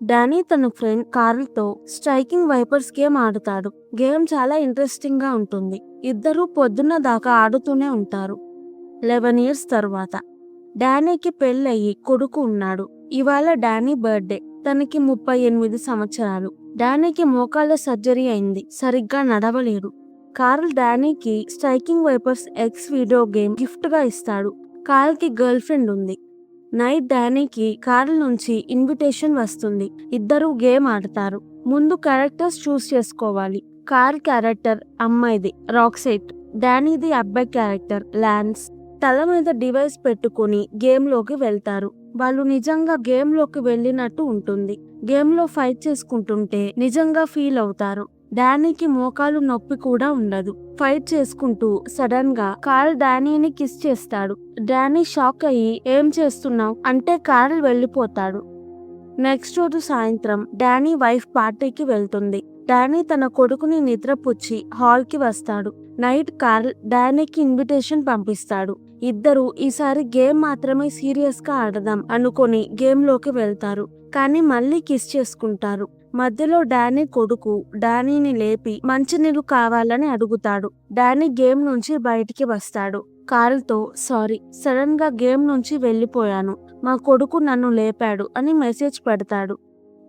Danny తన friend కార్ల్తో striking vipers game ఆడుతాడు. గేమ్ చాలా ఇంట్రెస్టింగ్ గా ఉంటుంది. ఇద్దరూ పొద్దున్న దాకా ఆడుతూనే ఉంటారు. 11 years తరువాత డానీకి పెళ్ళయి కొడుకు ఉన్నాడు. ఇవాళ డానీ బర్త్డే. తనకి 38 సంవత్సరాలు. డానీకి మోకాళ్ళ సర్జరీ అయింది. సరిగ్గా నడవలేడు. కార్ల్ డానీకి striking vipers X video game gift గా ఇస్తాడు. కార్ల్కి గర్ల్ ఫ్రెండ్ ఉంది. నైట్ డానీకి కార్ల్ నుంచి ఇన్విటేషన్ వస్తుంది. ఇద్దరూ గేమ్ ఆడతారు. ముందు క్యారెక్టర్స్ చూస్ చేసుకోవాలి. కార్ల్ క్యారెక్టర్ అమ్మాయిది రాక్సైట్. డానీది అబ్బాయి క్యారెక్టర్ లాన్స్. తల మీద డివైస్ పెట్టుకుని గేమ్ లోకి వెళ్తారు. వాళ్ళు నిజంగా గేమ్ లోకి వెళ్ళినట్టు ఉంటుంది. గేమ్ లో ఫైట్ చేసుకుంటుంటే నిజంగా ఫీల్ అవుతారు. డానీకి మోకాలు నొప్పి కూడా ఉండదు. ఫైట్ చేసుకుంటూ సడన్ గా కార్ల్ డానీని కిస్ చేస్తాడు. డానీ షాక్ అయ్యి ఏం చేస్తున్నావు అంటే కార్ల్ వెళ్ళిపోతాడు. నెక్స్ట్ రోజు సాయంత్రం డానీ వైఫ్ పార్టీకి వెళ్తుంది. డానీ తన కొడుకుని నిద్రపుచ్చి హాల్ కి వస్తాడు. నైట్ కార్ల్ డానీకి ఇన్విటేషన్ పంపిస్తాడు. ఇద్దరు ఈసారి గేమ్ మాత్రమే సీరియస్ గా ఆడదాం అనుకొని గేమ్ లోకి వెళ్తారు. కానీ మళ్ళీ కిస్ చేసుకుంటారు. మధ్యలో డానీ కొడుకు డానీని లేపి మంచినీళ్ళు కావాలని అడుగుతాడు. డానీ గేమ్ నుంచి బయటికి వస్తాడు. కార్ల్తో సారీ, సడన్ గా గేమ్ నుంచి వెళ్ళిపోయాను. మా కొడుకు నన్ను లేపాడు అని మెసేజ్ పెడతాడు.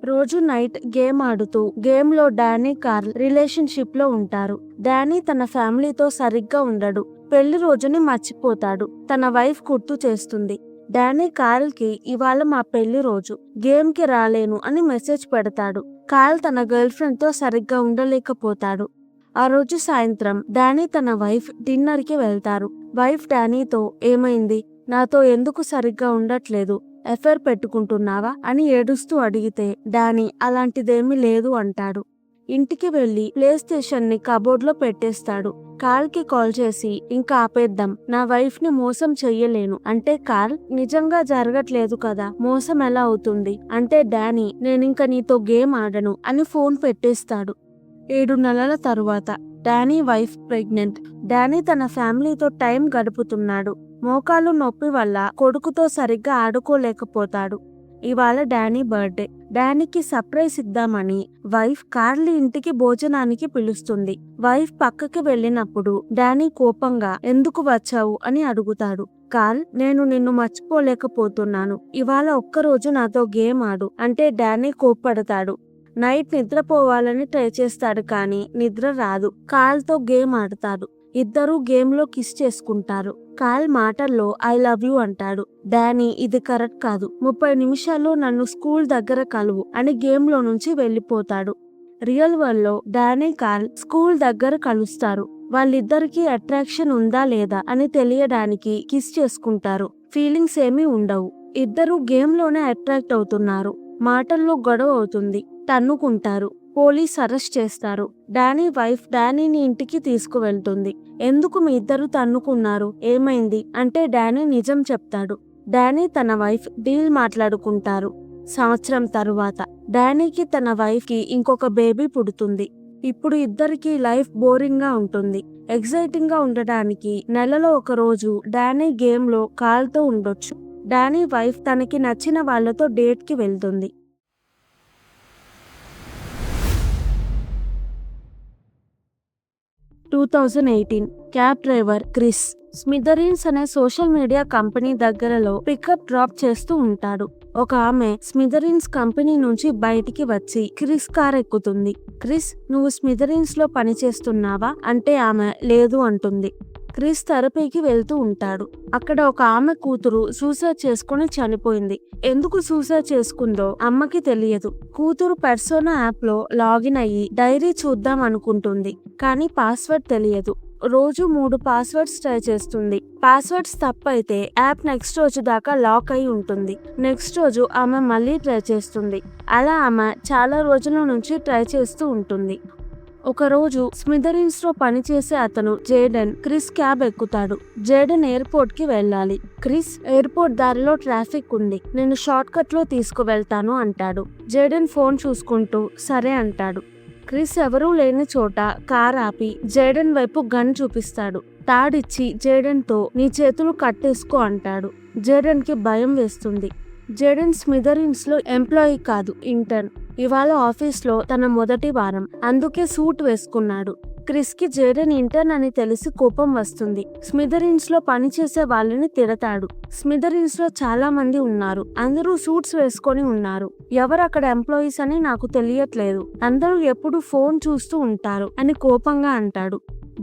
రోజు నైట్ గేమ్ ఆడుతూ గేమ్ లో డానీ కార్ల్ రిలేషన్షిప్ లో ఉంటారు. డానీ తన ఫ్యామిలీతో సరిగ్గా ఉండడు. పెళ్లి రోజుని మర్చిపోతాడు. తన వైఫ్ గుర్తు చేస్తుంది. డానీ కార్ల్ కి ఇవాళ మా పెళ్లి రోజు, గేమ్ కి రాలేను అని మెసేజ్ పెడతాడు. కార్ల్ తన గర్ల్ ఫ్రెండ్ తో సరిగ్గా ఉండలేకపోతాడు. ఆ రోజు సాయంత్రం డానీ తన వైఫ్ డిన్నర్ కి వెళ్తారు. వైఫ్ డానీతో ఏమైంది, నాతో ఎందుకు సరిగ్గా ఉండట్లేదు, ఎఫైర్ పెట్టుకుంటున్నావా అని ఏడుస్తూ అడిగితే డానీ అలాంటిదేమీ లేదు అంటాడు. ఇంటికి వెళ్లి ప్లే స్టేషన్ ని కబోర్డ్ లో పెట్టేస్తాడు. కార్ల్ కి కాల్ చేసి ఇంకా ఆపేద్దాం, నా వైఫ్ ని మోసం చెయ్యలేను అంటే కార్ల్ నిజంగా జరగట్లేదు కదా, మోసం ఎలా అవుతుంది అంటే డానీ నేనింక నీతో గేమ్ ఆడను అని ఫోన్ పెట్టేస్తాడు. 7 నెలల తరువాత డానీ వైఫ్ ప్రెగ్నెంట్. డానీ తన ఫ్యామిలీతో టైం గడుపుతున్నాడు. మోకాలు నొప్పి వల్ల కొడుకుతో సరిగ్గా ఆడుకోలేకపోతాడు. ఇవాళ డానీ బర్త్డే. డానీకి సర్ప్రైజ్ ఇద్దామని వైఫ్ కార్ల్ ఇంటికి భోజనానికి పిలుస్తుంది. వైఫ్ పక్కకి వెళ్ళినప్పుడు డానీ కోపంగా ఎందుకు వచ్చావు అని అడుగుతాడు. కార్ల్ నేను నిన్ను మర్చిపోలేకపోతున్నాను, ఇవాళ ఒక్కరోజు నాతో గేమ్ ఆడు అంటే డానీ కోప్పడతాడు. నైట్ నిద్రపోవాలని ట్రై చేస్తాడు కానీ నిద్ర రాదు. కార్ల్తో గేమ్ ఆడతాడు. ఇద్దరూ గేమ్ లో కిస్ చేసుకుంటారు. కార్ల్ మాటల్లో ఐ లవ్ యూ అంటాడు. డానీ ఇది కరెక్ట్ కాదు, 30 నిమిషాల్లో నన్ను స్కూల్ దగ్గర కలువు అని గేమ్ లో నుంచి వెళ్ళిపోతాడు. రియల్ వరల్డ్ లో డానీ కార్ల్ స్కూల్ దగ్గర కలుస్తారు. వాళ్ళిద్దరికీ అట్రాక్షన్ ఉందా లేదా అని తెలియడానికి కిస్ చేసుకుంటారు. ఫీలింగ్స్ ఏమీ ఉండవు. ఇద్దరు గేమ్ లోనే అట్రాక్ట్ అవుతున్నారు. మాటల్లో గొడవ అవుతుంది. తన్నుకుంటారు. పోలీస్ అరెస్ట్ చేస్తారు. డానీ వైఫ్ డానీని ఇంటికి తీసుకువెళ్తుంది. ఎందుకు మీ ఇద్దరు తన్నుకున్నారు, ఏమైంది అంటే డానీ నిజం చెప్తాడు. డానీ తన వైఫ్ డీల్ మాట్లాడుకుంటారు. సంవత్సరం తరువాత డానీకి తన వైఫ్ కి ఇంకొక బేబీ పుడుతుంది. ఇప్పుడు ఇద్దరికి లైఫ్ బోరింగ్ గా ఉంటుంది. ఎక్సైటింగ్ గా ఉండడానికి నెలలో ఒక రోజు డానీ గేమ్ లో కార్ల్తో ఉండొచ్చు. డానీ వైఫ్ తనకి నచ్చిన వాళ్లతో డేట్ కి వెళ్తుంది. 2018 క్యాబ్ డ్రైవర్ క్రిస్ స్మిథరీన్స్ అనే సోషల్ మీడియా కంపెనీ దగ్గరలో పికప్ డ్రాప్ చేస్తూ ఉంటాడు. ఒక ఆమె స్మిథరీన్స్ కంపెనీ నుంచి బయటికి వచ్చి క్రిస్ కార్ ఎక్కుతుంది. క్రిస్ నువ్వు స్మిథరీన్స్ లో పని చేస్తున్నావా అంటే ఆమె లేదు అంటుంది. క్రిస్ థెరపీకి వెళ్తూ ఉంటాడు. అక్కడ ఒక ఆమె కూతురు సూసైడ్ చేసుకుని చనిపోయింది. ఎందుకు సూసైడ్ చేసుకుందో అమ్మకి తెలియదు. కూతురు పర్సోనా యాప్ లో లాగిన్ అయ్యి డైరీ చూద్దాం అనుకుంటుంది. కానీ పాస్వర్డ్ తెలియదు. రోజు 3 పాస్వర్డ్స్ ట్రై చేస్తుంది. పాస్వర్డ్స్ తప్పైతే యాప్ నెక్స్ట్ రోజు దాకా లాక్ అయి ఉంటుంది. నెక్స్ట్ రోజు ఆమె మళ్ళీ ట్రై చేస్తుంది. అలా ఆమె చాలా రోజుల నుంచి ట్రై చేస్తూ ఉంటుంది. ఒక రోజు స్మిథరీన్స్ లో పనిచేసే అతను జేడెన్ క్రిస్ క్యాబ్ ఎక్కుతాడు. జేడెన్ ఎయిర్పోర్ట్ కి వెళ్ళాలి. క్రిస్ ఎయిర్పోర్ట్ దారిలో ట్రాఫిక్ ఉంది, నేను షార్ట్ కట్ లో తీసుకువెళ్తాను అంటాడు. జేడెన్ ఫోన్ చూసుకుంటూ సరే అంటాడు. క్రిస్ ఎవరూ లేని చోట కార్ ఆపి జేడెన్ వైపు గన్ చూపిస్తాడు. తాడిచ్చి జేడెన్ తో నీ చేతులు కట్టేసుకో అంటాడు. జేడెన్ కి భయం వేస్తుంది. జేడెన్ స్మిథరిన్స్ లో ఎంప్లాయీ కాదు, ఇంటర్న్. ఇవాళ ఆఫీస్లో తన మొదటి వారం, అందుకే సూట్ వేసుకున్నాడు. క్రిస్ కి జేడెన్ ఇంటర్న్ అని తెలిసి కోపం వస్తుంది. స్మిథరిన్స్ లో పనిచేసే వాళ్ళని తిడతాడు. స్మిథరిన్స్ లో చాలా మంది ఉన్నారు, అందరూ సూట్స్ వేసుకొని ఉన్నారు. ఎవరు అక్కడ ఎంప్లాయీస్ అని నాకు తెలియట్లేదు, అందరూ ఎప్పుడు ఫోన్ చూస్తూ ఉంటారు అని కోపంగా అంటాడు.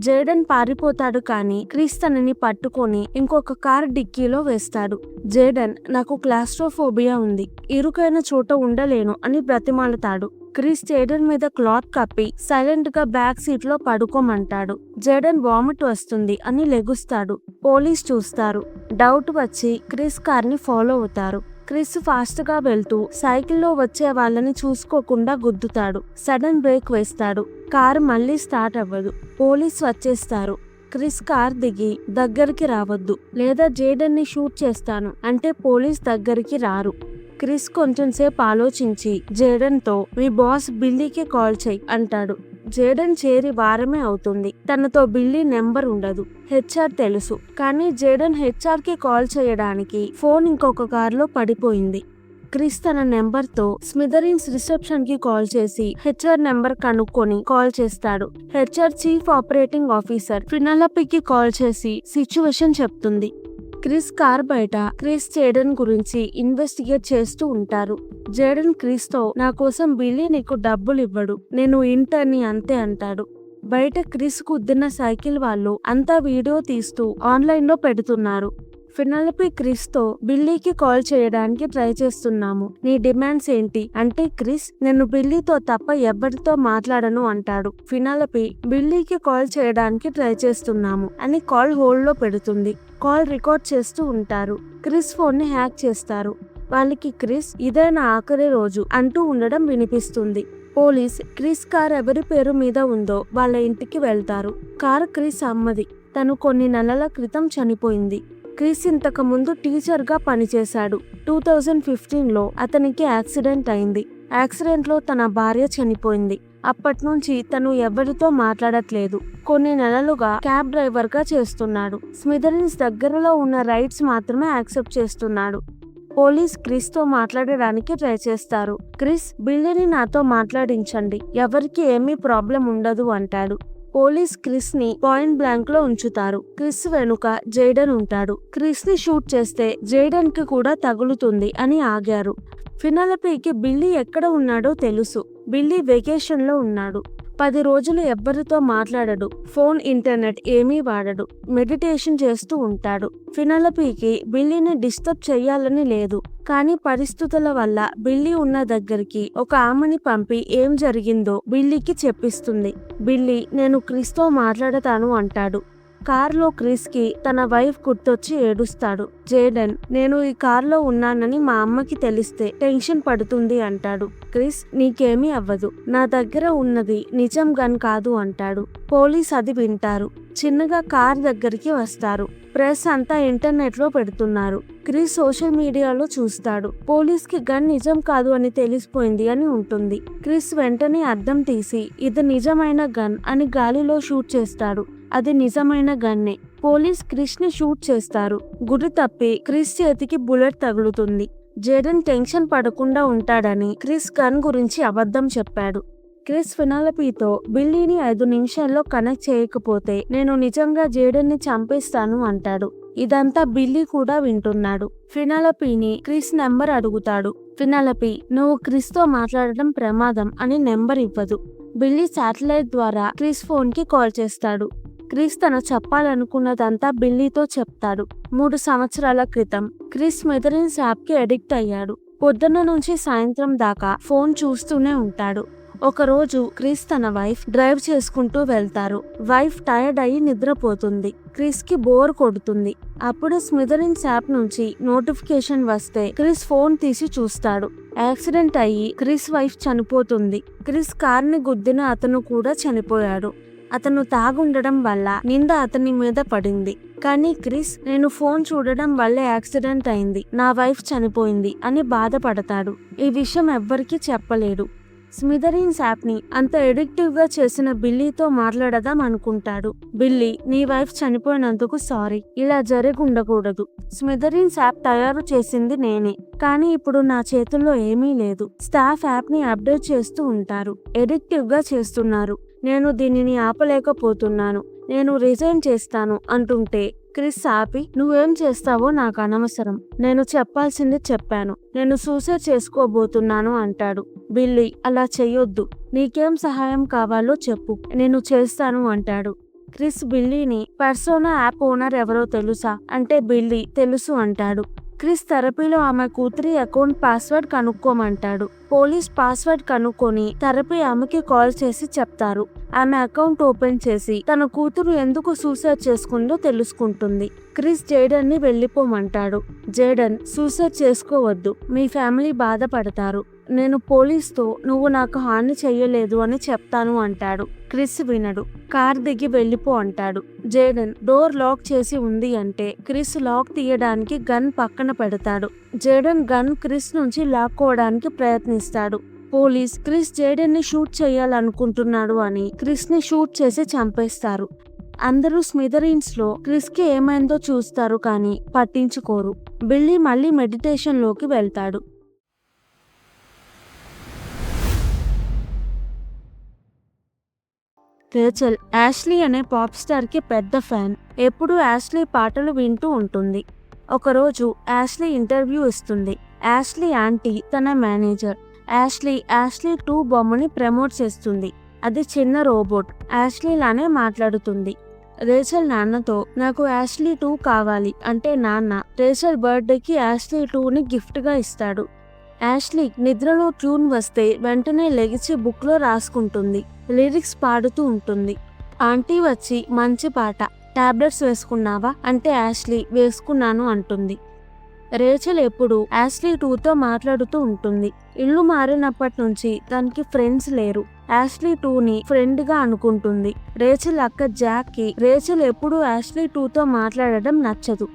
జేడెన్ పారిపోతాడు, కానీ క్రిస్ తనని పట్టుకొని ఇంకొక కార్ డిక్కీలో వేస్తాడు. జేడెన్, నాకు క్లాస్ట్రోఫోబియా ఉంది, ఇరుకైన చోట ఉండలేను అని బ్రతిమాలతాడు. క్రిస్ జేడెన్ మీద క్లాత్ కప్పి సైలెంట్ గా బ్యాక్ సీట్ లో పడుకోమంటాడు. జేడెన్ వామిట్ వస్తుంది అని లెగుస్తాడు. పోలీస్ చూస్తారు. డౌట్ వచ్చి క్రిస్ కార్ ని ఫాలో అవుతారు. క్రిస్ ఫాస్ట్ గా వెళ్తూ సైకిల్లో వచ్చే వాళ్ళని చూసుకోకుండా గుద్దుతాడు. సడన్ బ్రేక్ వేస్తాడు. కారు మళ్ళీ స్టార్ట్ అవ్వదు. పోలీస్ వచ్చేస్తారు. క్రిస్ కార్ దిగి దగ్గరికి రావద్దు లేదా జేడెన్ ని షూట్ చేస్తాను అంటే పోలీస్ దగ్గరికి రారు. క్రిస్ కొంచెం సేపు ఆలోచించి జేడెన్ తో మీ బాస్ బిల్లీకి కాల్ చెయ్యి అంటాడు. జేడెన్ చేరి వారమే అవుతుంది. తనతో బిల్లీ నెంబర్ ఉండదు. హెచ్ఆర్ తెలుసు, కానీ జేడెన్ హెచ్ఆర్ కి కాల్ చేయడానికి ఫోన్ ఇంకొక కారులో పడిపోయింది. క్రిస్ తన నెంబర్ తో స్మిథరిన్స్ రిసెప్షన్ కి కాల్ చేసి హెచ్ఆర్ నెంబర్ కనుక్కొని కాల్ చేస్తాడు. హెచ్ఆర్ చీఫ్ ఆపరేటింగ్ ఆఫీసర్ ఫినాలపీకి కాల్ చేసి సిచ్యువేషన్ చెప్తుంది. క్రిస్ కార్ బయట క్రిస్ జేడెన్ గురించి ఇన్వెస్టిగేట్ చేస్తూ ఉంటారు. జేడెన్ క్రిస్ తో నా కోసం బిల్లీ నీకు డబ్బులు ఇవ్వడు, నేను ఇంటర్ని అంతే అంటాడు. బయట క్రిస్ కుద్దిన సైకిల్ వాళ్ళు అంతా వీడియో తీస్తూ ఆన్లైన్ లో పెడుతున్నారు. ఫినాలపీ క్రిస్ తో బిల్లీకి కాల్ చేయడానికి ట్రై చేస్తున్నాము, నీ డిమాండ్స్ ఏంటి అంటే క్రిస్ నేను బిల్లీతో తప్ప ఎవ్వరితో మాట్లాడను అంటాడు. ఫినాలపీ బిల్లీకి కాల్ చేయడానికి ట్రై చేస్తున్నాము అని కాల్ హోల్డ్ లో పెడుతుంది. కాల్ రికార్డ్ చేస్తూ ఉంటారు. క్రిస్ ఫోన్ ని హ్యాక్ చేస్తారు. వాళ్ళకి క్రిస్ ఇదే నా ఆఖరి రోజు అంటూ ఉండడం వినిపిస్తుంది. పోలీస్ క్రిస్ కార్ ఎవరి పేరు మీద ఉందో వాళ్ళ ఇంటికి వెళ్తారు. కారు క్రిస్ అమ్మది. తను కొన్ని నెలల క్రితం చనిపోయింది. క్రిస్ ఇంతకు ముందు టీచర్ గా పనిచేశాడు. 2015లో అతనికి యాక్సిడెంట్ అయింది. యాక్సిడెంట్ లో తన భార్య చనిపోయింది. అప్పటి నుంచి తను ఎవరితో మాట్లాడట్లేదు. కొన్ని నెలలుగా క్యాబ్ డ్రైవర్ గా చేస్తున్నాడు. స్మిథరిన్స్ దగ్గరలో ఉన్న రైడ్స్ మాత్రమే యాక్సెప్ట్ చేస్తున్నాడు. పోలీస్ క్రిస్ తో మాట్లాడడానికి ట్రై చేస్తారు. క్రిస్ బిల్లీని నాతో మాట్లాడించండి, ఎవరికి ఏమీ ప్రాబ్లం ఉండదు అంటాడు. పోలీస్ క్రిస్ ని పాయింట్ బ్లాంక్ లో ఉంచుతారు. క్రిస్ వెనుక జేడెన్ ఉంటాడు. క్రిస్ ని షూట్ చేస్తే జేడెన్ కి కూడా తగులుతుంది అని ఆగారు. ఫినాలపీకి బిల్లీ ఎక్కడ ఉన్నాడో తెలుసు. బిల్లీ వెకేషన్ లో ఉన్నాడు. 10 రోజులు ఎవ్వరితో మాట్లాడడు. ఫోన్, ఇంటర్నెట్ ఏమీ వాడడు. మెడిటేషన్ చేస్తూ ఉంటాడు. ఫినాలపీకి బిల్లీని డిస్టర్బ్ చెయ్యాలని లేదు, కానీ పరిస్థితుల వల్ల బిల్లీ ఉన్న దగ్గరికి ఒక ఆమెని పంపి ఏం జరిగిందో బిల్లీకి చెప్పిస్తుంది. బిల్లీ నేను క్రిస్ తో మాట్లాడతాను అంటాడు. కార్లో క్రిస్ కి తన వైఫ్ గుర్తొచ్చి ఏడుస్తాడు. జేడెన్ నేను ఈ కార్లో ఉన్నానని మా అమ్మకి తెలిస్తే టెన్షన్ పడుతుంది అంటాడు. క్రిస్ నీకేమీ అవ్వదు, నా దగ్గర ఉన్నది నిజం గన్ కాదు అంటాడు. పోలీస్ అది వింటారు. చిన్నగా కార్ దగ్గరికి వస్తారు. ప్రెస్ అంతా ఇంటర్నెట్ లో పెడుతున్నారు. క్రిస్ సోషల్ మీడియాలో చూస్తాడు. పోలీస్ కి గన్ నిజం కాదు అని తెలిసిపోయింది అని ఉంటుంది. క్రిస్ వెంటనే అద్దం తీసి ఇది నిజమైన గన్ అని గాలిలో షూట్ చేస్తాడు. అది నిజమైన గన్నే. పోలీస్ క్రిస్ ని షూట్ చేస్తారు. గురి తప్పి క్రిస్ చేతికి బుల్లెట్ తగులుతుంది. జేడెన్ టెన్షన్ పడకుండా ఉంటాడని క్రిస్ గన్ గురించి అబద్ధం చెప్పాడు. క్రిస్ ఫినాలపీతో బిల్లీని 5 నిమిషాల్లో కనెక్ట్ చేయకపోతే నేను నిజంగా జేడెన్ ని చంపేస్తాను అంటాడు. ఇదంతా బిల్లీ కూడా వింటున్నాడు. ఫినాలపీని క్రిస్ నెంబర్ అడుగుతాడు. ఫినాలపీ నువ్వు క్రిస్ తో మాట్లాడడం ప్రమాదం అని నెంబర్ ఇవ్వదు. బిల్లీ శాటిలైట్ ద్వారా క్రిస్ ఫోన్ కి కాల్ చేస్తాడు. క్రిస్ తను చెప్పాలనుకున్నదంతా బిల్లీతో చెప్తాడు. 3 సంవత్సరాల క్రితం క్రిస్ స్మిథరిన్స్ యాప్ కి అడిక్ట్ అయ్యాడు. పొద్దున్న నుంచి సాయంత్రం దాకా ఫోన్ చూస్తూనే ఉంటాడు. ఒకరోజు క్రిస్ తన వైఫ్ డ్రైవ్ చేసుకుంటూ వెళ్తారు. వైఫ్ టైర్డ్ అయ్యి నిద్రపోతుంది. క్రిస్ కి బోర్ కొడుతుంది. అప్పుడు స్మిథరిన్స్ యాప్ నుంచి నోటిఫికేషన్ వస్తే క్రిస్ ఫోన్ తీసి చూస్తాడు. యాక్సిడెంట్ అయ్యి క్రిస్ వైఫ్ చనిపోతుంది. క్రిస్ కార్ ని గుద్దిన అతను కూడా చనిపోయాడు. అతను తాగుండడం వల్ల నింద అతని మీద పడింది. కానీ క్రిస్ నేను ఫోన్ చూడడం వల్ల యాక్సిడెంట్ అయింది, నా వైఫ్ చనిపోయింది అని బాధపడతాడు. ఈ విషయం ఎవ్వరికీ చెప్పలేడు. స్మిథరీన్స్ యాప్ని అంత ఎడిక్టివ్గా చేసిన బిల్లీతో మాట్లాడదాం అనుకుంటాడు. బిల్లీ, నీ వైఫ్ చనిపోయినందుకు సారీ, ఇలా జరిగి ఉండకూడదు. స్మిథరీన్స్ యాప్ తయారు చేసింది నేనే, కానీ ఇప్పుడు నా చేతుల్లో ఏమీ లేదు. స్టాఫ్ యాప్ని అప్డేట్ చేస్తూ ఉంటారు, ఎడిక్టివ్గా చేస్తున్నారు. నేను దీనిని ఆపలేకపోతున్నాను, నేను రిజైన్ చేస్తాను అంటుంటే క్రిస్ ఆపి, నువ్వేం చేస్తావో నాకు అనవసరం, నేను చెప్పాల్సింది చెప్పాను, నేను సూసైడ్ చేసుకోబోతున్నాను అంటాడు. బిల్లీ, అలా చెయ్యొద్దు, నీకేం సహాయం కావాలో చెప్పు, నేను చేస్తాను అంటాడు. క్రిస్ బిల్లీని పర్సోనా యాప్ ఓనర్ ఎవరో తెలుసా అంటే బిల్లీ తెలుసు అంటాడు. క్రిస్ థెరపీలో ఆమె కూతురి అకౌంట్ పాస్వర్డ్ కనుక్కోమంటాడు. పోలీస్ పాస్వర్డ్ కనుక్కొని థెరపీ ఆమెకి కాల్ చేసి చెప్తారు. ఆమె అకౌంట్ ఓపెన్ చేసి తన కూతురు ఎందుకు సూసైడ్ చేసుకుందో తెలుసుకుంటుంది. క్రిస్ జేడన్ ని వెళ్ళిపోమంటాడు. జేడన్, సూసైడ్ చేసుకోవద్దు, మీ ఫ్యామిలీ బాధపడతారు, నేను పోలీస్తో నువ్వు నాకు హాని చెయ్యలేదు అని చెప్తాను అంటాడు. క్రిస్ వినడు. కార్ దిగి వెళ్ళిపో అంటాడు. జేడన్ డోర్ లాక్ చేసి ఉంది అంటే క్రిస్ లాక్ తీయడానికి గన్ పక్కన పెడతాడు. జేడన్ గన్ క్రిస్ నుంచి లాక్కోవడానికి ప్రయత్నిస్తాడు. పోలీస్ క్రిస్ జేడన్ ని షూట్ చేయాలనుకుంటున్నాడు అని క్రిస్ ని షూట్ చేసి చంపేస్తారు. అందరూ స్మిథరీన్స్ లో క్రిస్ కి ఏమైందో చూస్తారు కానీ పట్టించుకోరు. బిల్లీ మళ్ళీ మెడిటేషన్ లోకి వెళ్తాడు. రేచల్ యాష్లీ అనే పాప్ స్టార్ కి పెద్ద ఫ్యాన్. ఎప్పుడూ యాష్లీ పాటలు వింటూ ఉంటుంది. ఒకరోజు యాష్లీ ఇంటర్వ్యూ ఇస్తుంది. యాష్లీ ఆంటీ తన మేనేజర్. యాష్లీ 2 బొమ్మని ప్రమోట్ చేస్తుంది. అది చిన్న రోబోట్. యాష్లీ లానే మాట్లాడుతుంది. రేచల్ నాన్నతో, నాకు యాష్లీ 2 కావాలి అంటే నాన్న రేచల్ బర్త్డేకి యాష్లీ 2ని గిఫ్ట్గా ఇస్తాడు. యాష్లీ నిద్రలో ట్యూన్ వస్తే వెంటనే లెగిచి బుక్లో రాసుకుంటుంది. లిరిక్స్ పాడుతూ ఉంటుంది. ఆంటీ వచ్చి, మంచి పాట, టాబ్లెట్స్ వేసుకున్నావా అంటే యాష్లీ వేసుకున్నాను అంటుంది. రేచల్ ఎప్పుడు యాష్లీ 2తో మాట్లాడుతూ ఉంటుంది. ఇల్లు మారినప్పటి నుంచి తనకి ఫ్రెండ్స్ లేరు. యాష్లీ 2ని ఫ్రెండ్ గా అనుకుంటుంది. రేచల్ అక్క జాక్ కి రేచల్ ఎప్పుడు యాష్లీ 2తో మాట్లాడడం నచ్చదు.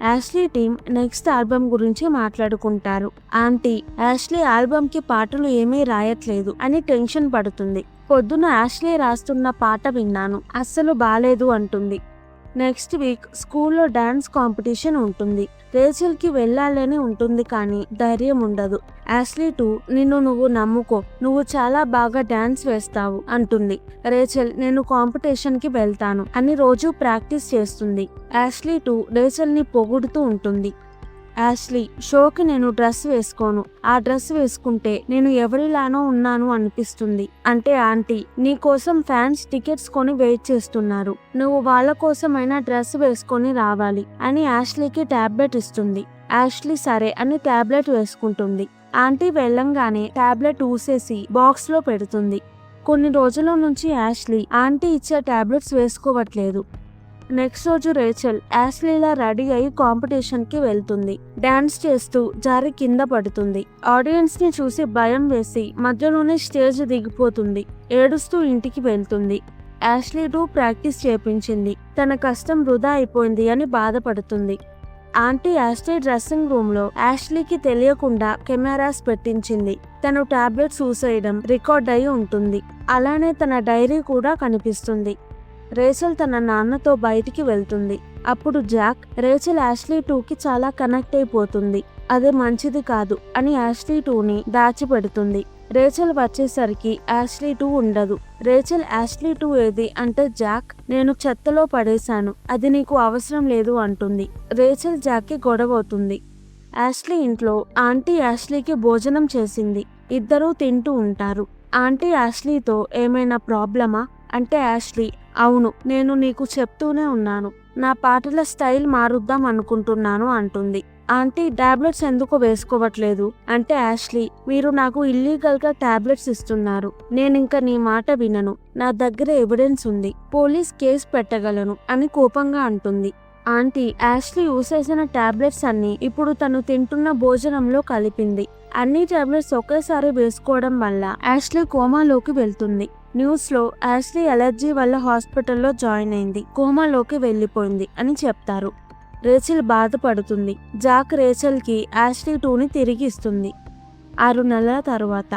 యాష్లీ టీమ్ నెక్స్ట్ ఆల్బమ్ గురించి మాట్లాడుకుంటారు. ఆంటీ యాష్లీ ఆల్బమ్ కి పాటలు ఏమీ రాయట్లేదు అని టెన్షన్ పడుతుంది. పొద్దున యాష్లీ రాస్తున్న పాట విన్నాను, అస్సలు బాలేదు అంటుంది. నెక్స్ట్ వీక్ స్కూల్లో డాన్స్ కాంపిటీషన్ ఉంటుంది. రేచల్ కి వెళ్ళాలని ఉంటుంది కానీ ధైర్యం ఉండదు. యాష్లీ 2, నిన్ను నువ్వు నమ్ముకో, నువ్వు చాలా బాగా డాన్స్ వేస్తావు అంటుంది. రేచల్, నేను కాంపిటీషన్ కి వెళ్తాను అని రోజు ప్రాక్టీస్ చేస్తుంది. యాష్లీ 2 రేచల్ ని పొగుడుతూ ఉంటుంది. యాష్లీ, షోకి నేను డ్రెస్ వేసుకోను, ఆ డ్రెస్ వేసుకుంటే నేను ఎవరిలానో ఉన్నాను అనిపిస్తుంది అంటే ఆంటీ నీ కోసం ఫ్యాన్స్ టికెట్స్ కొని వెయిట్ చేస్తున్నారు, నువ్వు వాళ్ళ కోసమైనా డ్రెస్ వేసుకొని రావాలి అని యాష్లీకి టాబ్లెట్ ఇస్తుంది. యాష్లీ సరే అని టాబ్లెట్ వేసుకుంటుంది. ఆంటీ వెళ్ళంగానే టాబ్లెట్ ఊసేసి బాక్స్ లో పెడుతుంది. కొన్ని రోజుల నుంచి యాష్లీ ఆంటీ ఇచ్చే టాబ్లెట్స్ వేసుకోవట్లేదు. నెక్స్ట్ రోజు రేచల్ యాష్లీలా రెడీ అయి కాంపిటీషన్ కి వెళ్తుంది. డాన్స్ చేస్తూ జారి కింద పడుతుంది. ఆడియన్స్ ని చూసి భయం వేసి మధ్యలోనే స్టేజ్ దిగిపోతుంది. ఏడుస్తూ ఇంటికి వెళ్తుంది. యాష్లీ 2 ప్రాక్టీస్ చేపించింది, తన కష్టం వృధా అయిపోయింది అని బాధపడుతుంది. ఆంటీ యాష్లీ డ్రెస్సింగ్ రూమ్ లో యాష్లీకి తెలియకుండా కెమెరాస్ పెట్టించింది. తను టాబ్లెట్స్ ఊసేయడం రికార్డ్ అయి ఉంటుంది. అలానే తన డైరీ కూడా కనిపిస్తుంది. రేచల్ తన నాన్నతో బయటికి వెళ్తుంది. అప్పుడు జాక్ రేచల్ యాష్లీ 2కి చాలా కనెక్ట్ అయిపోతుంది. అదే మంచిది కాదు అని యాష్లీ 2ని దాచిపెడుతుంది. రేచల్ వచ్చేసరికి యాష్లీ 2 ఉండదు. రేచల్ యాష్లీ 2 ఏది అంటే జాక్, నేను చెత్తలో పడేశాను, అది నీకు అవసరం లేదు అంటుంది. రేచల్ జాక్కి గొడవ అవుతుంది. యాష్లీ ఇంట్లో ఆంటీ యాష్లీకి భోజనం చేసింది. ఇద్దరూ తింటూ ఉంటారు. ఆంటీ యాష్లీతో ఏమైనా ప్రాబ్లమా అంటే యాష్లీ, అవును, నేను నీకు చెప్తూనే ఉన్నాను, నా పాటల స్టైల్ మారుద్దాం అనుకుంటున్నాను అంటుంది. ఆంటీ టాబ్లెట్స్ ఎందుకు వేసుకోవట్లేదు అంటే యాష్లీ, మీరు నాకు ఇల్లీగల్ గా టాబ్లెట్స్ ఇస్తున్నారు, నేనింక నీ మాట వినను, నా దగ్గర ఎవిడెన్స్ ఉంది, పోలీస్ కేసు పెట్టగలను అని కోపంగా అంటుంది. ఆంటీ యాష్లీ ఊసేసిన టాబ్లెట్స్ అన్ని ఇప్పుడు తను తింటున్న భోజనంలో కలిపింది. అన్ని టాబ్లెట్స్ ఒకేసారి వేసుకోవడం వల్ల యాష్లీ కోమాలోకి వెళ్తుంది. న్యూస్ లో యాష్లీ అలర్జీ వల్ల హాస్పిటల్లో జాయిన్ అయింది, కోమాలోకి వెళ్లిపోయింది అని చెప్తారు. రేచల్ బాధపడుతుంది. జాక్ రేచల్ కి యాష్లీ 2ని తిరిగి ఇస్తుంది. 6 నెలల తరువాత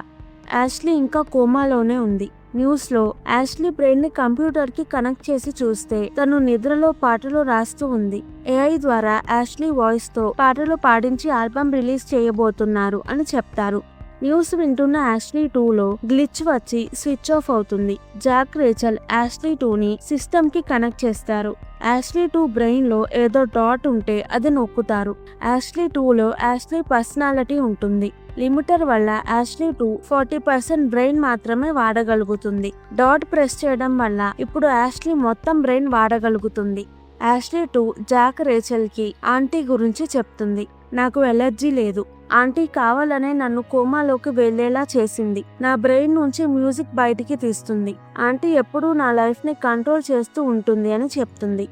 యాష్లీ ఇంకా కోమాలోనే ఉంది. న్యూస్లో యాష్లీ బ్రెయిన్ ని కంప్యూటర్ కి కనెక్ట్ చేసి చూస్తే తను నిద్రలో పాటలు రాస్తూ ఉంది. ఏఐ ద్వారా యాష్లీ వాయిస్ తో పాటలు పాడించి ఆల్బమ్ రిలీజ్ చేయబోతున్నారు అని చెప్తారు. న్యూస్ వింటున్న యాష్లీ 2లో గ్లిచ్ వచ్చి స్విచ్ ఆఫ్ అవుతుంది. జాక్ రేచల్ యాష్లీ 2ని సిస్టమ్ కి కనెక్ట్ చేస్తారు. యాష్లీ 2 బ్రెయిన్ లో ఏదో డాట్ ఉంటే అది నొక్కుతారు. యాష్లీ 2లో యాష్లీ పర్సనాలిటీ ఉంటుంది. లిమిటర్ వల్ల యాష్లీ 2 40% బ్రెయిన్ మాత్రమే వాడగలుగుతుంది. డాట్ ప్రెస్ చేయడం వల్ల ఇప్పుడు యాష్లీ మొత్తం బ్రెయిన్ వాడగలుగుతుంది. యాష్లీ 2 జాక్ రేచల్ కి ఆంటీ గురించి చెప్తుంది. నాకు ఎలర్జీ లేదు. ఆంటీ కావాలనే నన్ను కోమాలోకి వెళ్లేలా చేసింది. నా బ్రెయిన్ నుంచి మ్యూజిక్ బయటికి తీస్తుంది. ఆంటీ ఎప్పుడూ నా లైఫ్ ని కంట్రోల్ చేస్తూ ఉంటుంది అని చెప్తుంది.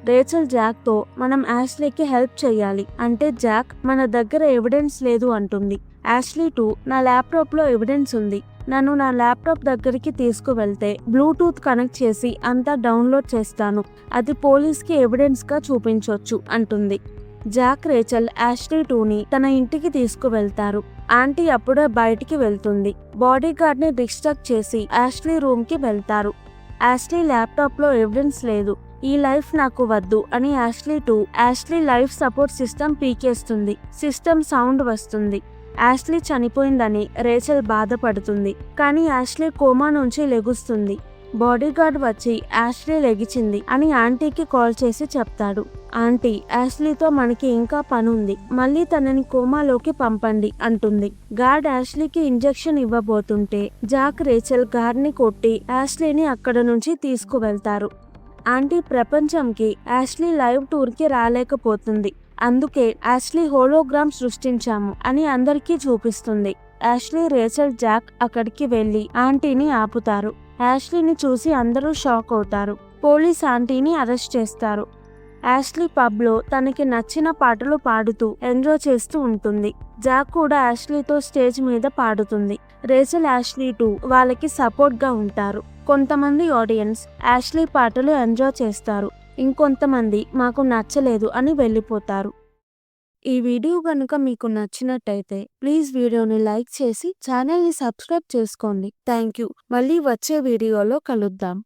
రేచల్ జాక్ తో మనం యాష్లీకి హెల్ప్ చేయాలి అంటే జాక్ మన దగ్గర ఎవిడెన్స్ లేదు అంటుంది. యాష్లీ 2 నా ల్యాప్టాప్ లో ఎవిడెన్స్ ఉంది. నన్ను నా ల్యాప్టాప్ దగ్గరికి తీసుకువెళ్తే బ్లూటూత్ కనెక్ట్ చేసి అంతా డౌన్లోడ్ చేస్తాను. అది పోలీస్కి ఎవిడెన్స్ గా చూపించొచ్చు అంటుంది. జాక్ రేచల్ యాష్లీ 2ని తన ఇంటికి తీసుకువెళ్తారు. ఆంటీ అప్పుడే బయటికి వెళ్తుంది. బాడీ గార్డ్ ని డిస్ట్రాక్ట్ చేసి యాష్లీ రూమ్ కి వెళ్తారు. యాష్లీ ల్యాప్టాప్ లో ఎవిడెన్స్ లేదు. ఈ లైఫ్ నాకు వద్దు అని Ashley 2 Ashley life support system పీకేస్తుంది. సిస్టమ్ సౌండ్ వస్తుంది. యాష్లీ చనిపోయిందని రేచల్ బాధపడుతుంది. కానీ యాష్లీ కోమా నుంచి లెగుస్తుంది. బాడీగార్డ్ వచ్చి యాష్లీ లెగిచింది అని ఆంటీకి కాల్ చేసి చెప్తాడు. ఆంటీ, యాష్లీతో మనకి ఇంకా పనుంది, మళ్ళీ తనని కోమాలోకి పంపండి అంటుంది. గార్డ్ యాష్లీకి ఇంజెక్షన్ ఇవ్వబోతుంటే జాక్ రేచల్ గార్డ్ ని కొట్టి యాష్లీని అక్కడ నుంచి తీసుకువెళ్తారు. ఆంటీ ప్రపంచంకి యాష్లీ లైవ్ టూర్ కి రాలేకపోతుంది. అందుకే యాష్లీ హోలోగ్రామ్ సృష్టించాము అని అందరికీ చూపిస్తుంది. యాష్లీ, రేచల్, జాక్ అక్కడికి వెళ్లి ఆంటీని ఆపుతారు. యాష్లీని చూసి అందరూ షాక్ అవుతారు. పోలీస్ ఆంటీని అరెస్ట్ చేస్తారు. యాష్లీ పబ్ లో తనకి నచ్చిన పాటలు పాడుతూ ఎంజాయ్ చేస్తూ ఉంటుంది. జాక్ కూడా యాష్లీతో స్టేజ్ మీద పాడుతుంది. రేచల్, యాష్లీ 2 వాళ్ళకి సపోర్ట్ గా ఉంటారు. కొంతమంది ఆడియన్స్ యాష్లీ పాటలు ఎంజాయ్ చేస్తారు. ఇంకొంతమంది మాకు నచ్చలేదు అని వెళ్ళిపోతారు. ఈ వీడియో కనుక మీకు నచ్చినట్టయితే ప్లీజ్ వీడియోని లైక్ చేసి ఛానల్ని సబ్స్క్రైబ్ చేసుకోండి. Thank you. మళ్ళీ వచ్చే వీడియోలో కలుద్దాం.